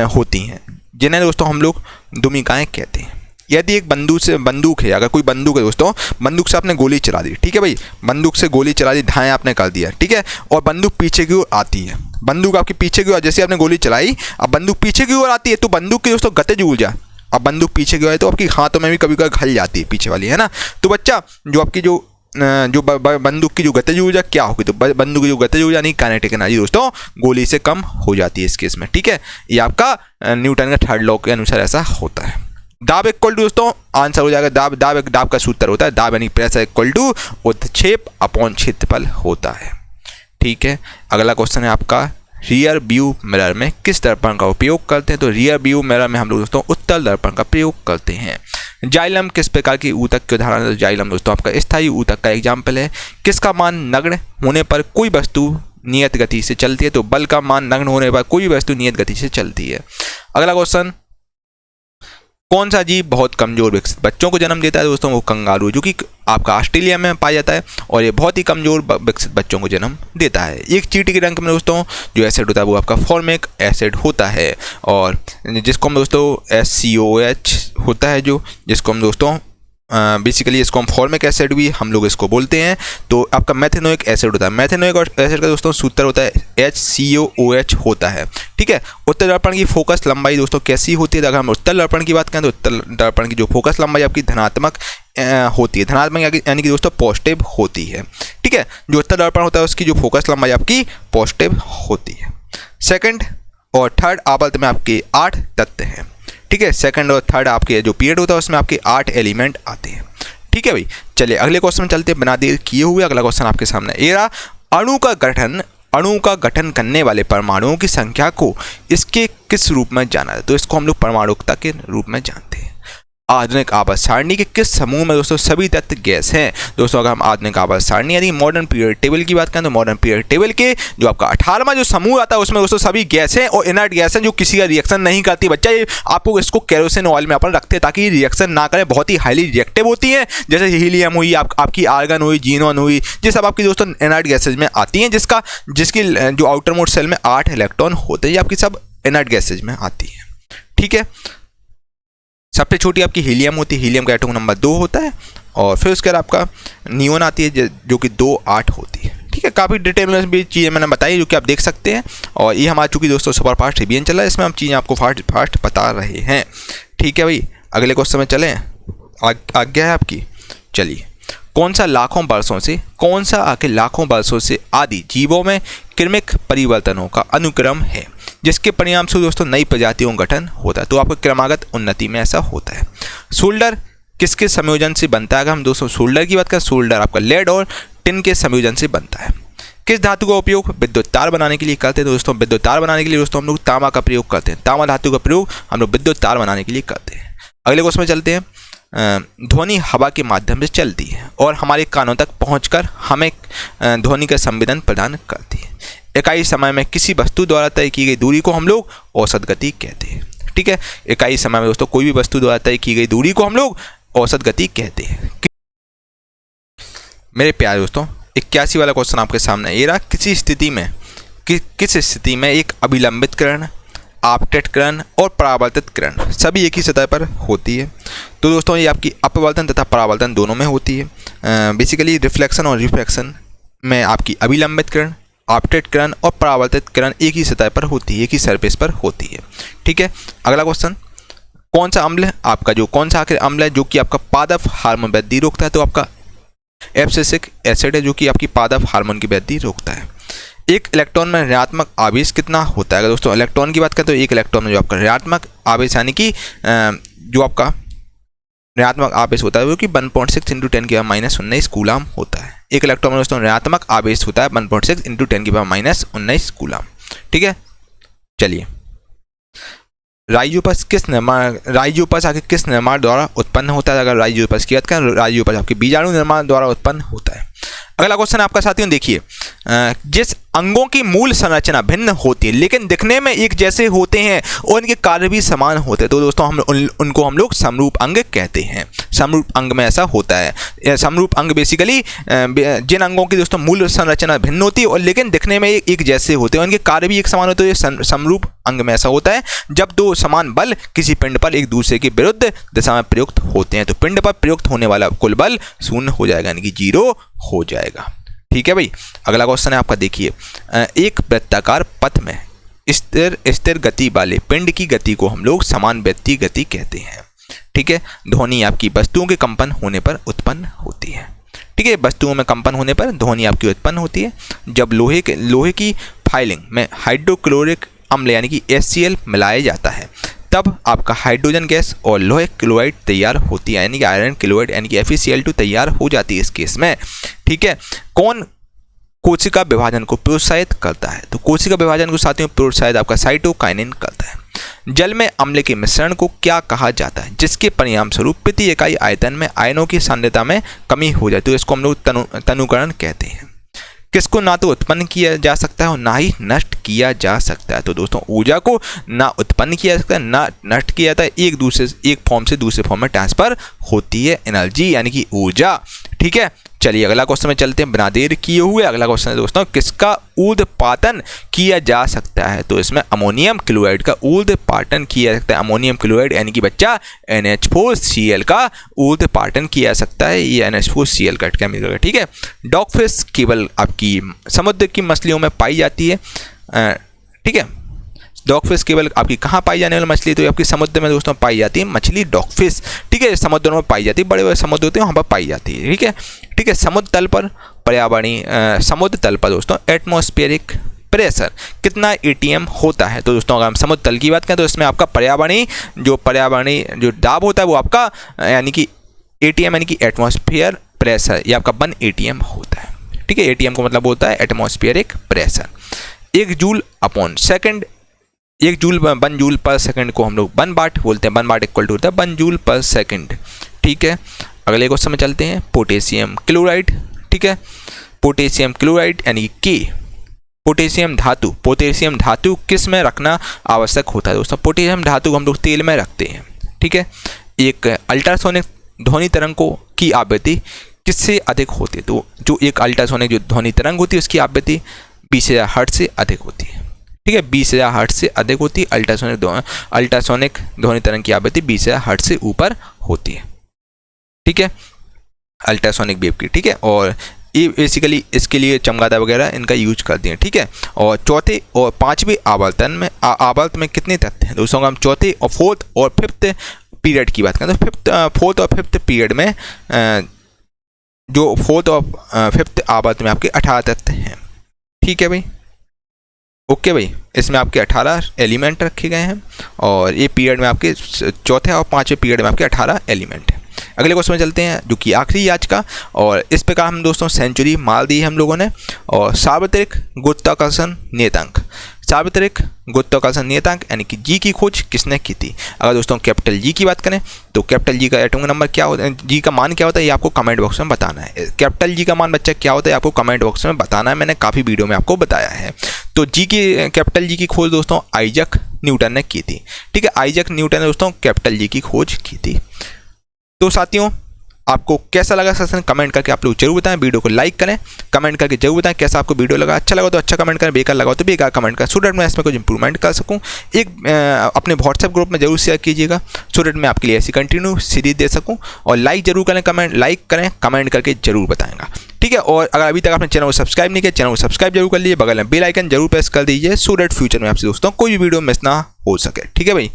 होती हैं, जिन्हें दोस्तों हम लोग दुमिकाएं कहते हैं। यदि एक बंदूक है, अगर कोई बंदूक है दोस्तों, बंदूक से आपने गोली चला दी, ठीक है भाई, बंदूक से गोली चला दी, धाएँ आपने कर दिया, ठीक है, और बंदूक पीछे की ओर आती है, बंदूक आपकी पीछे की ओर, जैसे आपने गोली चलाई, अब बंदूक पीछे की ओर आती है, तो बंदूक की दोस्तों गतिज ऊर्जा, अब बंदूक पीछे की ओर है तो आपकी हाथों में भी कभी कभी घल जाती है पीछे वाली, है ना। तो बच्चा जो आपकी जो बंदूक की जो गतिज ऊर्जा क्या होगी, तो बंदूक की जो गतिज ऊर्जा यानी काइनेटिक एनर्जी दोस्तों गोली से कम हो जाती है इस केस में, ठीक है। ये आपका न्यूटन का थर्ड लॉ के अनुसार ऐसा होता है। दाब इक्वल टू दोस्तों आंसर हो जाएगा, दाब का सूत्र होता है, दाब यानी प्रेशर इक्वल टू उत्क्षेप अपॉन क्षेत्रफल होता है, ठीक है। अगला क्वेश्चन है आपका, रियर व्यू मिरर में किस दर्पण का उपयोग करते हैं, तो रियर व्यू मिरर में हम लोग दोस्तों उत्तल दर्पण का प्रयोग करते हैं। जाइलम किस प्रकार की ऊतक के उदाहरण है, जाइलम दोस्तों आपका स्थायी ऊतक का एग्जाम्पल है। किसका मान नग्न होने पर कोई वस्तु नियत गति से चलती है, तो बल का मान नग्न होने पर कोई वस्तु नियत गति से चलती है। अगला क्वेश्चन, कौन सा जीव बहुत कमजोर विकसित बच्चों को जन्म देता है, दोस्तों वो कंगारू, जो कि आपका ऑस्ट्रेलिया में पाया जाता है और ये बहुत ही कमजोर विकसित बच्चों को जन्म देता है। एक चींटी के रंग में दोस्तों जो एसिड होता है वो आपका फॉर्मिक एसिड होता है, और जिसको हम दोस्तों SCOH होता है, जो जिसको हम दोस्तों बेसिकली इसको हम फॉर्मिक एसिड भी हम लोग इसको बोलते हैं। तो आपका मेथेनोइक एसिड होता है, मेथेनोइक एसिड का दोस्तों सूत्र होता है HCOOH होता है, ठीक है। उत्तल दर्पण की फोकस लंबाई दोस्तों कैसी होती है, अगर हम उत्तल दर्पण की बात करें तो उत्तल दर्पण की जो फोकस लंबाई आपकी धनात्मक होती है, धनात्मक यानी कि दोस्तों पॉजिटिव होती है, ठीक है। जो उत्तल दर्पण होता है उसकी जो फोकस लंबाई आपकी पॉजिटिव होती है। सेकंड और थर्ड आवर्त में आपके 8 तत्व हैं, ठीक है। सेकंड और थर्ड आपके जो पीरियड होता है उसमें आपके 8 एलिमेंट आते हैं, ठीक है भाई। चलिए अगले क्वेश्चन में चलते हैं बिना देर किए हुए। अगला क्वेश्चन आपके सामने ये रहा, अणु का गठन करने वाले परमाणुओं की संख्या को इसके किस रूप में जाना है, तो इसको हम लोग परमाणुकता के रूप में जानते हैं। आधुनिक आवर्त सारणी के किस समूह में दोस्तों सभी तत्व गैस हैं, दोस्तों अगर हम आधुनिक आवर्त सारणी यानी मॉडर्न पीरियड टेबल की बात करें तो मॉडर्न पीरियड टेबल के जो आपका 18वां जो समूह आता है उसमें दोस्तों सभी गैस हैं और इनर्ट गैस हैं जो किसी का रिएक्शन नहीं करती। बच्चा ये आपको इसको केरोसिन ऑयल में अपन रखते हैं ताकि ये रिएक्शन ना करें, बहुत ही हाईली रिएक्टिव होती हैं, जैसे हीलियम हुई, आपकी आर्गन हुई, जीनोन हुई, ये सब आपकी दोस्तों इनर्ट गैसेज में आती हैं, जिसकी जो आउटर मोस्ट सेल में 8 इलेक्ट्रॉन होते हैं, ये आपकी सब इनर्ट गैसेज में आती है, ठीक है। सबसे छोटी आपकी हीलियम होती है, हीलियम का एटॉमिक नंबर 2 होता है, और फिर उसके बाद आपका नियोन आती है जो कि 2-8 होती है, ठीक है। काफ़ी डिटेल में भी चीज़ें मैंने बताई जो कि आप देख सकते हैं, और ये हमारा चूँकि दोस्तों सुपर फास्ट रिवीजन चल रहा है, इसमें हम चीज़ें आपको फास्ट बता रहे हैं, ठीक है भाई। अगले क्वेश्चन में चलें, आज्ञा है आपकी। चलिए, कौन सा आके लाखों वर्षों से आदि जीवों में क्रमिक परिवर्तनों का अनुक्रम है, जिसके परिणाम से दोस्तों नई प्रजातियों का गठन होता है, तो आपको क्रमागत उन्नति में ऐसा होता है। सोल्डर किसके संयोजन से बनता है, अगर हम दोस्तों सोल्डर की बात करें, सोल्डर आपका लेड और टिन के संयोजन से बनता है। किस धातु का उपयोग विद्युत तार बनाने के लिए करते हैं, तो दोस्तों विद्युत तार बनाने के लिए दोस्तों हम लोग तांबा का प्रयोग करते हैं, तांबा धातु का प्रयोग हम लोग विद्युत तार बनाने के लिए करते हैं। अगले क्वेश्चन में चलते हैं, ध्वनि हवा के माध्यम से चलती है और हमारे कानों तक पहुंचकर हमें ध्वनि का संवेदन प्रदान करती है। इकाई समय में किसी वस्तु द्वारा तय की गई दूरी को हम लोग औसत गति कहते हैं, ठीक है। इकाई समय में दोस्तों कोई भी वस्तु द्वारा तय की गई दूरी को हम लोग औसत गति कहते हैं। मेरे प्यारे दोस्तों 81 वाला क्वेश्चन आपके सामने ये रहा, किस स्थिति में एक अभिलंबित किरण, आपतित किरण और परावर्तित किरण सभी एक ही सतह पर होती है, तो दोस्तों ये आपकी अपवर्तन तथा परावर्तन दोनों में होती है। बेसिकली रिफ्लेक्शन और रिफ्रैक्शन में आपकी अभिलंबित किरण, आपतित किरण और परावर्तित किरण एक ही सतह पर होती है, एक ही सरफेस पर होती है, ठीक है। अगला क्वेश्चन, कौन सा आखिर अम्ल है जो कि आपका पादप हार्मोन वृद्धि रोकता है, तो आपका एब्सिसिक एसिड है जो कि आपकी पादप हार्मोन की वृद्धि रोकता है। एक इलेक्ट्रॉन में ऋणात्मक आवेश कितना होता है, अगर दोस्तों इलेक्ट्रॉन की बात करें तो एक इलेक्ट्रॉन में जो आपका ऋणात्मक आवेश यानी कि जो आपका ऋणात्मक आवेश होता है वो कि 1.6 × 10⁻⁻19 कूलाम होता है। एक इलेक्ट्रॉन में दोस्तों ऋणात्मक आवेश होता है 1.6 × 10⁻⁻19 कूलाम, ठीक है। चलिए, राइजोपस आखिर किस निर्माण द्वारा उत्पन्न होता है, अगर राइजोपस की बात करें, राइजोपस आपके बीजाणु निर्माण द्वारा उत्पन्न होता है। अगला क्वेश्चन आपका साथियों देखिए, जिस अंगों की मूल संरचना भिन्न होती है लेकिन दिखने में एक जैसे होते हैं और इनके कार्य भी समान होते हैं, तो दोस्तों उनको हम लोग समरूप अंग कहते हैं। समरूप अंग में ऐसा होता है। समरूप अंग बेसिकली जिन अंगों की दोस्तों मूल संरचना भिन्न होती है और लेकिन दिखने में एक जैसे होते हैं, उनके कार्य भी एक समान होते हैं। समरूप अंग में ऐसा होता है जब दो समान बल किसी पिंड पर एक दूसरे के विरुद्ध दिशा में प्रयुक्त होते हैं, तो पिंड पर प्रयुक्त होने वाला कुल बल शून्य हो जाएगा, यानी कि 0 हो जाएगा। ठीक है भाई। अगला क्वेश्चन है आपका, देखिए, एक वृत्ताकार पथ में स्थिर गति वाले पिंड की गति को हम लोग समानुपाती गति कहते हैं। ठीक है। ध्वनि आपकी वस्तुओं के कंपन होने पर उत्पन्न होती है। ठीक है। वस्तुओं में कंपन होने पर ध्वनि आपकी उत्पन्न होती है। जब लोहे की फाइलिंग में हाइड्रोक्लोरिक अम्ल यानी कि HCl मिलाया जाता है तब आपका हाइड्रोजन गैस और लोहे क्लोराइड तैयार होती है, यानी कि आयरन क्लोराइड यानी कि FeCl2 तैयार हो जाती है इस केस में। ठीक है। कौन कोशिका विभाजन को प्रोत्साहित करता है? तो कोशिका विभाजन को साथियों प्रोत्साहित आपका साइटोकाइनिन करता है। जल में अम्ल के मिश्रण को क्या कहा जाता है जिसके परिणाम स्वरूप प्रति इकाई आयतन में आयनों की सांद्रता में कमी हो जाती है? तो इसको हम लोग तनुकरण कहते हैं। किसको ना तो उत्पन्न किया जा सकता है और ना ही नष्ट किया जा सकता है? तो दोस्तों ऊर्जा को ना उत्पन्न किया जा सकता है ना नष्ट किया जाता है, एक फॉर्म से दूसरे फॉर्म में ट्रांसफर होती है एनर्जी यानी कि ऊर्जा। ठीक है। चलिए अगला क्वेश्चन में चलते हैं बिना देर किए हुए। अगला क्वेश्चन है दोस्तों, किसका ऊर्ध्वपातन किया जा सकता है? तो इसमें अमोनियम क्लोराइड का ऊर्ध्वपातन किया जा सकता है। अमोनियम क्लोराइड यानी कि बच्चा NH4Cl का ऊर्ध्वपातन किया जा सकता है। ये NH4Cl का केमिकल। ठीक है। डॉगफिश केवल आपकी समुद्र की मछलियों में पाई जाती है। ठीक है। डॉगफिश केवल आपकी कहाँ पाई जाने वाली मछली? तो आपकी समुद्र में दोस्तों पाई जाती है मछली डॉगफिश। ठीक है। समुद्रों में पाई जाती है, बड़े बड़े समुद्र होते हैं वहाँ पर पाई जाती है। ठीक है। ठीक है। समुद्र तल पर समुद्र तल पर दोस्तों एटमॉस्फेरिक प्रेशर कितना ATM होता है? तो दोस्तों अगर हम समुद्र तल की बात करें तो इसमें आपका पर्यावरणीय जो दाब होता है वो आपका यानी कि ATM यानी कि एटमॉस्फेयर प्रेशर, ये आपका 1 ATM होता है। ठीक है। ATM का मतलब होता है atmospheric pressure. 1 joule upon second, 1 joule पर सेकंड को हम लोग 1 वाट बोलते हैं। 1 वाट इक्वल टू होता है 1 जूल पर सेकंड। ठीक है। अगले क्वेश्चन में चलते हैं, पोटेशियम क्लोराइड। ठीक है। पोटेशियम क्लोराइड यानी कि पोटेशियम धातु किस में रखना आवश्यक होता है? दोस्तों पोटेशियम धातु हम लोग तेल में रखते हैं। ठीक है। एक अल्ट्रासोनिक ध्वनि तरंग की आवृत्ति किससे अधिक होती है? तो जो एक अल्ट्रासोनिक जो ध्वनि तरंग होती है उसकी आवृत्ति 20,000 हर्ट्ज से अधिक होती है। ठीक है। 20,000 हर्ट्ज से अधिक होती है। अल्ट्रासोनिक ध्वनि तरंग की आवृत्ति 20,000 हर्ट्ज से ऊपर होती है। ठीक है। अल्ट्रासोनिक वेव की। ठीक है। और ये बेसिकली इसके लिए चमगादड़ वगैरह इनका यूज करते हैं। ठीक है। और चौथे और पांचवें आवर्त में कितने तत्व हैं? दोस्तों हम चौथे और फोर्थ और फिफ्थ पीरियड की बात करें तो फोर्थ और फिफ्थ पीरियड में जो फोर्थ और फिफ्थ आवर्त में आपके 18 तत्व हैं। ठीक है भाई। ओके भाई। इसमें आपके 18 एलिमेंट रखे गए हैं और ये पीरियड में आपके चौथे और पांचवें पीरियड में आपके 18 एलिमेंट हैं। अगले क्वेश्चन में चलते हैं जो कि आखिरी आज का, और इस प्रकार हम दोस्तों सेंचुरी मार दी है हम लोगों ने। और सार्वत्रिक गुरुत्वाकर्षण नियतांक यानी कि G की खोज किसने की थी? अगर दोस्तों कैपिटल G की बात करें तो कैपिटल G का एटॉमिक नंबर क्या होता है, G का मान क्या होता है, ये आपको कमेंट बॉक्स में बताना है। कैपिटल G का मान बच्चा क्या होता है आपको कमेंट बॉक्स में बताना है, मैंने काफ़ी वीडियो में आपको बताया है। तो कैपिटल G की खोज दोस्तों आइजक न्यूटन ने की थी। ठीक है। आइजक न्यूटन ने दोस्तों कैपिटल G की खोज की थी। तो साथियों आपको कैसा लगा सेशन कमेंट करके आप लोग जरूर बताएं। वीडियो को लाइक करें, कमेंट करके जरूर बताएं कैसा आपको वीडियो लगा। अच्छा लगा तो अच्छा कमेंट करें, बेकार लगा तो बेकार कमेंट करें, सो दैट मैं इसमें कुछ इंप्रूवमेंट कर सकूं। एक अपने व्हाट्सएप ग्रुप में जरूर शेयर कीजिएगा सो दैट मैं आपके लिए ऐसी कंटिन्यू सीरीज दे सकूं। और लाइक जरूर करें, लाइक करें, कमेंट करके जरूर बताएंगा। ठीक है। और अगर अभी तक आपने चैनल को सब्सक्राइब नहीं किया, चैनल को सब्सक्राइब जरूर कर लीजिए, बगल में बेल आइकन जरूर प्रेस कर दीजिए सो दैट फ्यूचर में आपसे दोस्तों कोई भी वीडियो मिस ना हो सके। ठीक है भाई।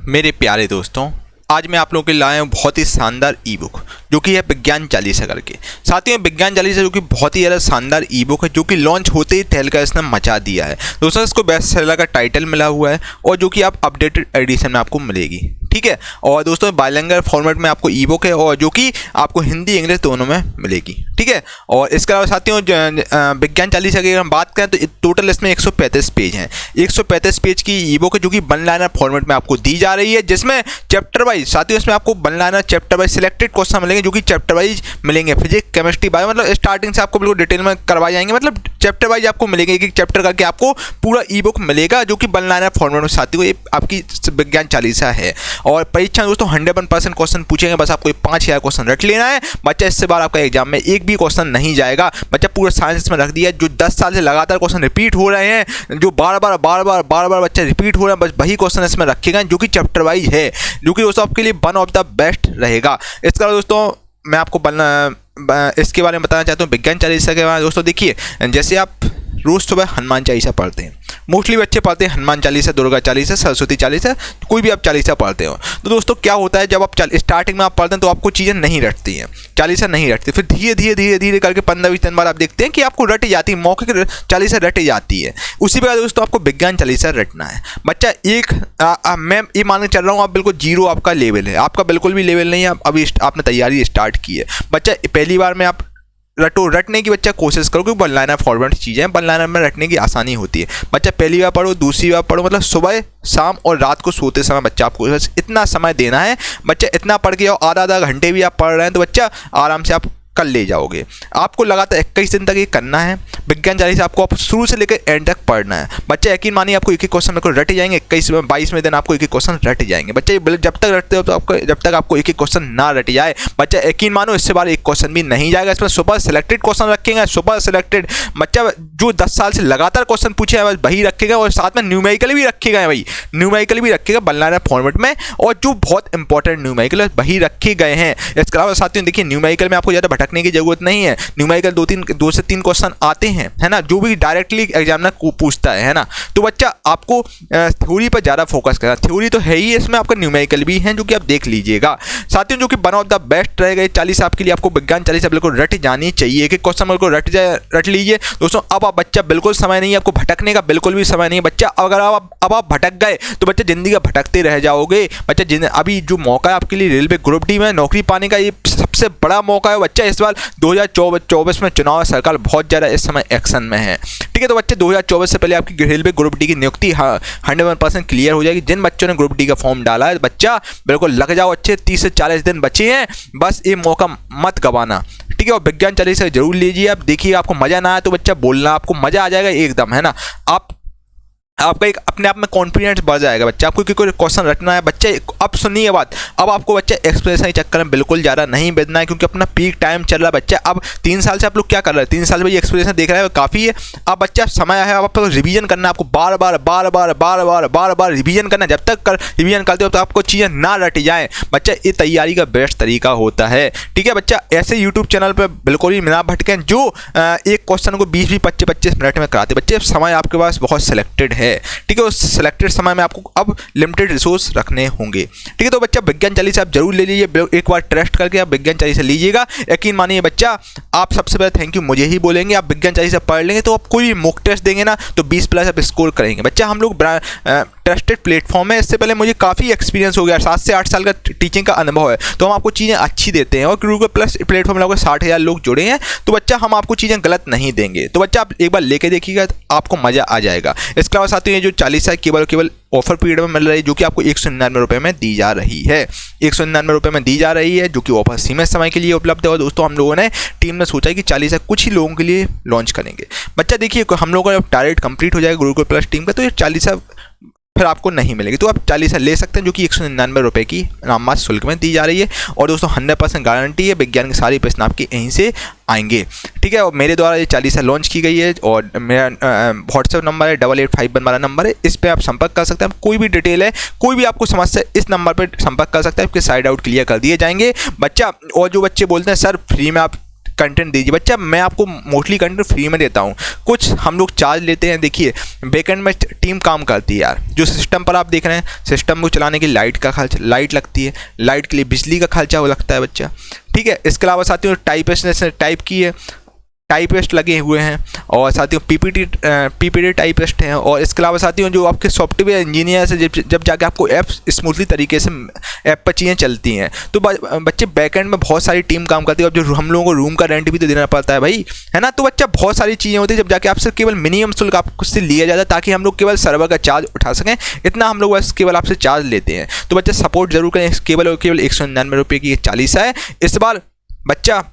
मेरे प्यारे दोस्तों आज मैं आप लोगों के लिए लाया हूँ बहुत ही शानदार ई बुक जो कि है विज्ञान चालीसा करके। साथियों विज्ञान चालीसा जो कि बहुत ही ज़्यादा शानदार ई बुक है जो कि लॉन्च होते ही तहलका इसने मचा दिया है। दोस्तों इसको बेस्ट सेलर का टाइटल मिला हुआ है और जो कि आप अपडेटेड एडिशन में आपको मिलेगी। ठीक है। और दोस्तों बाइलिंगुअल फॉर्मेट में आपको ई बुक है और जो कि आपको हिंदी इंग्लिश दोनों में मिलेगी, ठीक है। और इसके अलावा साथियों विज्ञान चालीसा की अगर हम बात करें तो टोटल इसमें 135 पेज हैं। 135 पेज की ई बुक है जो कि वन लाइनर फॉर्मेट में आपको दी जा रही है, जिसमें चैप्टर वाइज साथियों इसमें आपको one liner chapter wise selected question मिलेंगे जो कि चैप्टर वाइज मिलेंगे। फिजिक्स केमिस्ट्री बायो मतलब स्टार्टिंग से आपको बिल्कुल डिटेल में करवाए जाएंगे, मतलब चैप्टर वाइज आपको मिलेंगे, एक एक चैप्टर करके आपको पूरा ई बुक मिलेगा जो कि वन लाइनर फॉर्मेट में साथियों ये आपकी विज्ञान चालीसा है। और परीक्षा में दोस्तों 100% क्वेश्चन पूछेंगे, बस आपको 5000 क्वेश्चन रट लेना है बच्चा। इससे बार आपका एग्जाम में एक भी क्वेश्चन नहीं जाएगा बच्चा। पूरा साइंस में रख दिया, जो 10 साल से लगातार क्वेश्चन रिपीट हो रहे हैं, जो बार बार बच्चे रिपीट हो रहे हैं, बस वही क्वेश्चन इसमें रखे गए जो कि चैप्टर वाइज है, जो कि दोस्तों आपके लिए वन ऑफ द बेस्ट रहेगा। इसके अलावा दोस्तों मैं आपको इसके बारे में बताना चाहता हूँ विज्ञान चालीसा के बारे में। दोस्तों देखिए, जैसे आप रोज़ सुबह हनुमान चालीसा पढ़ते हैं, मोस्टली बच्चे पढ़ते हैं हनुमान चालीसा, दुर्गा चालीसा, सरस्वती चालीसा, कोई भी आप चालीसा पढ़ते हो। तो दोस्तों क्या होता है, जब आप स्टार्टिंग में आप पढ़ते हैं तो आपको चीज़ें नहीं रटती हैं, चालीसा नहीं रटती, फिर धीरे धीरे करके 15-20 दिन बाद आप देखते हैं कि आपको रट जाती है, मौके की चालीसा रट जाती है। उसी प्रकार दोस्तों आपको विज्ञान चालीसा रटना है बच्चा। मैं ये मानकर चल रहा हूँ आप बिल्कुल जीरो आपका लेवल है, आपका बिल्कुल भी लेवल नहीं है, अभी आपने तैयारी स्टार्ट की है बच्चा। पहली बार में आप रटने की बच्चा कोशिश करो, क्योंकि वन लाइनर फॉर्मेट चीज़ें हैं, वन लाइनर में रटने की आसानी होती है बच्चा। पहली बार पढ़ो, दूसरी बार पढ़ो, मतलब सुबह शाम और रात को सोते समय बच्चा आपको इतना समय देना है बच्चा। इतना पढ़ के आओ, आधा घंटे भी आप पढ़ रहे हैं तो बच्चा आराम से आप कर ले जाओगे। आपको लगातार 21 दिन तक ये करना है विज्ञान चालीसा, आपको आप शुरू से लेकर एंड तक पढ़ना है बच्चा। यकीन मानिए आपको एक एक क्वेश्चन को रट जाएंगे, 21-22वें दिन आपको एक एक क्वेश्चन रट जाएंगे बच्चा। जब तक रटते हो तो आपको, जब तक आपको एक एक क्वेश्चन ना रट जाए बच्चा, यकीन मानो इससे बार एक क्वेश्चन भी नहीं जाएगा। इसमें सुपर सिलेक्टेड क्वेश्चन रखेंगे, सुपर सिलेक्टेड बच्चा, जो 10 साल से लगातार क्वेश्चन पूछे हैं बस वही रखेगा, और साथ में न्यूमेरिकल भी रखेगा है भाई, न्यूमेरिकल भी रखेगा वन लाइनर फॉर्मेट में, और जो बहुत इंपॉर्टेंट न्यूमेरिकल वही रखे गए हैं। इसके अलावा साथियों देखिए, न्यूमेरिकल में आपको ज़्यादा भटकने की जरूरत नहीं है। न्यूमेरिकल 2 से 3 क्वेश्चन आते हैं, है ना, जो भी डायरेक्टली एग्जामिनर पूछता है ना। तो बच्चा आपको थ्योरी पर ज़्यादा फोकस करना, थ्योरी तो है ही, इसमें आपका न्यूमेरिकल भी है जो कि आप देख लीजिएगा साथियों, जो कि वन ऑफ द बेस्ट रहेगा चालीसा आपके लिए। आपको विज्ञान चालीसा बिल्कुल रट जानी चाहिए, एक एक क्वेश्चन बिल्कुल रट लीजिए दोस्तों। अब आप बच्चा बिल्कुल समय नहीं है आपको भटकने का, बिल्कुल भी समय नहीं है बच्चा। अगर आप भटक गए तो बच्चा जिंदगी का भटकते रह जाओगे बच्चा। अभी जो मौका है आपके लिए रेलवे ग्रुप डी में नौकरी पाने का, ये सबसे बड़ा मौका है बच्चा। इस बार 2024 में चुनाव सरकार बहुत ज़्यादा इस समय एक्शन में है, ठीक है। तो बच्चे 2024 से पहले आपकी रेलवे ग्रुप डी की नियुक्ति 100% क्लियर हो जाएगी। जिन बच्चों ने ग्रुप डी का फॉर्म डाला है बच्चा बिल्कुल लग जाओ, अच्छे 30 से 40 दिन बचे हैं, बस ये मौका मत गवाना, ठीक है। और विज्ञान चालीसा जरूर लीजिए। आप देखिए, आपको मज़ा ना आए तो बच्चा बोलना, आपको मज़ा आ जाएगा एकदम, है ना। आपका एक अपने आप में कॉन्फिडेंस बढ़ जाएगा बच्चा। आपको कोई क्वेश्चन रटना है बच्चे, अब सुनिए बात, अब आपको बच्चा एक्सप्रेशन के चक्कर में बिल्कुल ज़्यादा नहीं बेचना है, क्योंकि अपना पीक टाइम चल रहा है बच्चा। अब 3 साल से आप लोग क्या कर रहे हैं, 3 साल में ये एक्सप्रेशन देख रहे हैं काफ़ी है। अब बच्चा समय है, अब आपको रिवीजन करना है, आपको बार बार रिवीजन करना है। जब तक रिवीजन करते हो तो आपको चीज़ें ना रट जाएँ बच्चा, ये तैयारी का बेस्ट तरीका होता है, ठीक है बच्चा। ऐसे यूट्यूब चैनल पर बिल्कुल ही ना भटकें जो एक क्वेश्चन को 20-25 मिनट में कराते बच्चे। समय आपके पास बहुत सिलेक्टेड है, ठीक है। उस सिलेक्टेड समय में आपको अब लिमिटेड रिसोर्स रखने होंगे, ठीक है। तो बच्चा विज्ञान चालीसा आप जरूर ले लीजिए, एक बार टेस्ट करके आप विज्ञान चालीसा लीजिएगा। यकीन मानिए बच्चा, आप सबसे पहले थैंक यू मुझे ही बोलेंगे। आप विज्ञान चालीसा पढ़ लेंगे तो आप कोई भी मॉक टेस्ट देंगे ना तो 20+ आप स्कोर करेंगे बच्चा। हम लोग ट्रस्टेड प्लेटफॉर्म है, इससे पहले मुझे काफ़ी एक्सपीरियंस हो गया, 7 से 8 साल का टीचिंग का अनुभव है, तो हम आपको चीज़ें अच्छी देते हैं। और गूगल प्लस प्लेटफॉर्म में लगभग 60,000 लोग जुड़े हैं, तो बच्चा हम आपको चीज़ें गलत नहीं देंगे। तो बच्चा आप एक बार लेके देखिएगा, आपको मज़ा आ जाएगा। इसके अलावा साथियों, ये जो चालीसा केवल ऑफर पीरियड में मिल रही है, जो कि आपको 199 रुपये में दी जा रही है, 199 रुपये में दी जा रही है, जो कि ऑफर सीमित समय के लिए उपलब्ध है। और दोस्तों हम लोगों ने टीम में सोचा है कि चालीसा कुछ ही लोगों के लिए लॉन्च करेंगे बच्चा। देखिए, हम लोगों का जब टारगेट कंप्लीट हो जाएगा गुरुकुल प्लस टीम का, तो ये चालीसा फिर आपको नहीं मिलेगी, तो आप चालीसा ले सकते हैं, जो कि 199 रुपये की नाममात्र शुल्क में दी जा रही है। और दोस्तों 100% गारंटी है, विज्ञान के सारे प्रश्न आपके यहीं से आएंगे, ठीक है। और मेरे द्वारा ये चालीसा लॉन्च की गई है, और मेरा व्हाट्सएप नंबर है 8851 वाला नंबर है, इस पर आप संपर्क कर सकते हैं। कोई भी डिटेल है, कोई भी आपको समस्या, इस नंबर पर संपर्क कर सकते हैं, आपके साइड आउट क्लियर कर दिए जाएंगे बच्चा। और जो बच्चे बोलते हैं सर फ्री में आप कंटेंट दीजिए बच्चा, मैं आपको मोस्टली कंटेंट फ्री में देता हूँ, कुछ हम लोग चार्ज लेते हैं। देखिए, बैकएंड में टीम काम करती है यार, जो सिस्टम पर आप देख रहे हैं, सिस्टम को चलाने की लाइट का खर्च, लाइट लगती है, लाइट के लिए बिजली का खर्चा वो लगता है बच्चा, ठीक है। इसके अलावा साथियों टाइपिस्ट ने टाइप की है, टाइपिस्ट लगे हुए हैं और साथियों पीपीटी टाइपिस्ट हैं, और इसके अलावा साथियों जो आपके सॉफ्टवेयर इंजीनियर से जब जाके आपको ऐप स्मूथली तरीके से ऐप पर चीज़ें चलती हैं, तो बच्चे बैकएंड में बहुत सारी टीम काम करती है। अब जो हम लोगों को रूम का रेंट भी तो देना पड़ता है भाई, है ना। तो बच्चा बहुत सारी चीज़ें होती है जब जाके आपसे केवल मिनिमम शुल्क आपसे लिया जाता है, ताकि हम लोग केवल सर्वर का चार्ज उठा सकें, इतना हम लोग बस केवल आपसे चार्ज लेते हैं। तो बच्चा सपोर्ट जरूर करें, केवल और केवल 199 रुपये की 40 है इस बार बच्चा,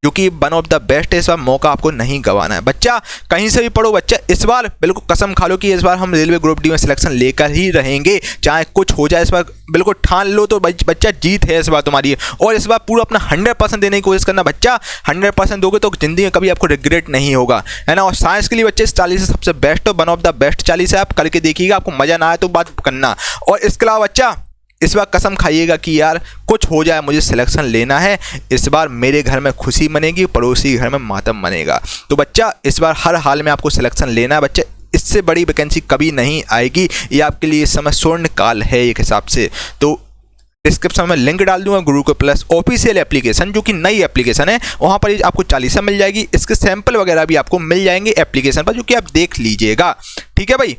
जो कि वन ऑफ द बेस्ट है। इस बार मौका आपको नहीं गंवाना है बच्चा, कहीं से भी पढ़ो बच्चा, इस बार बिल्कुल कसम खा लो कि इस बार हम रेलवे ग्रुप डी में सिलेक्शन लेकर ही रहेंगे, चाहे कुछ हो जाए। इस बार बिल्कुल ठान लो तो बच्चा जीत है इस बार तुम्हारी, और इस बार पूरा अपना 100% देने की कोशिश करना बच्चा। 100% दोगे तो जिंदगी में कभी आपको रिग्रेट नहीं होगा, है ना। और साइंस के लिए बच्चे इस 40 से सबसे बेस्ट और वन ऑफ द बेस्ट 40 है, आप करके देखिएगा, आपको मजा ना आए तो बात करना। और इसके अलावा बच्चा इस बार कसम खाइएगा कि यार कुछ हो जाए मुझे सिलेक्शन लेना है, इस बार मेरे घर में खुशी मनेगी, पड़ोसी घर में मातम मनेगा। तो बच्चा इस बार हर हाल में आपको सिलेक्शन लेना है बच्चा, इससे बड़ी वैकेंसी कभी नहीं आएगी, ये आपके लिए इस समय स्वर्ण काल है एक हिसाब से। तो डिस्क्रिप्शन में लिंक डाल दूंगा गुरुकुल प्लस ऑफिशियल एप्लीकेशन, जो कि नई एप्लीकेशन है, वहाँ पर आपको 40 मिल जाएगी। इसके सैंपल वगैरह भी आपको मिल जाएंगे एप्लीकेशन पर, जो कि आप देख लीजिएगा, ठीक है भाई।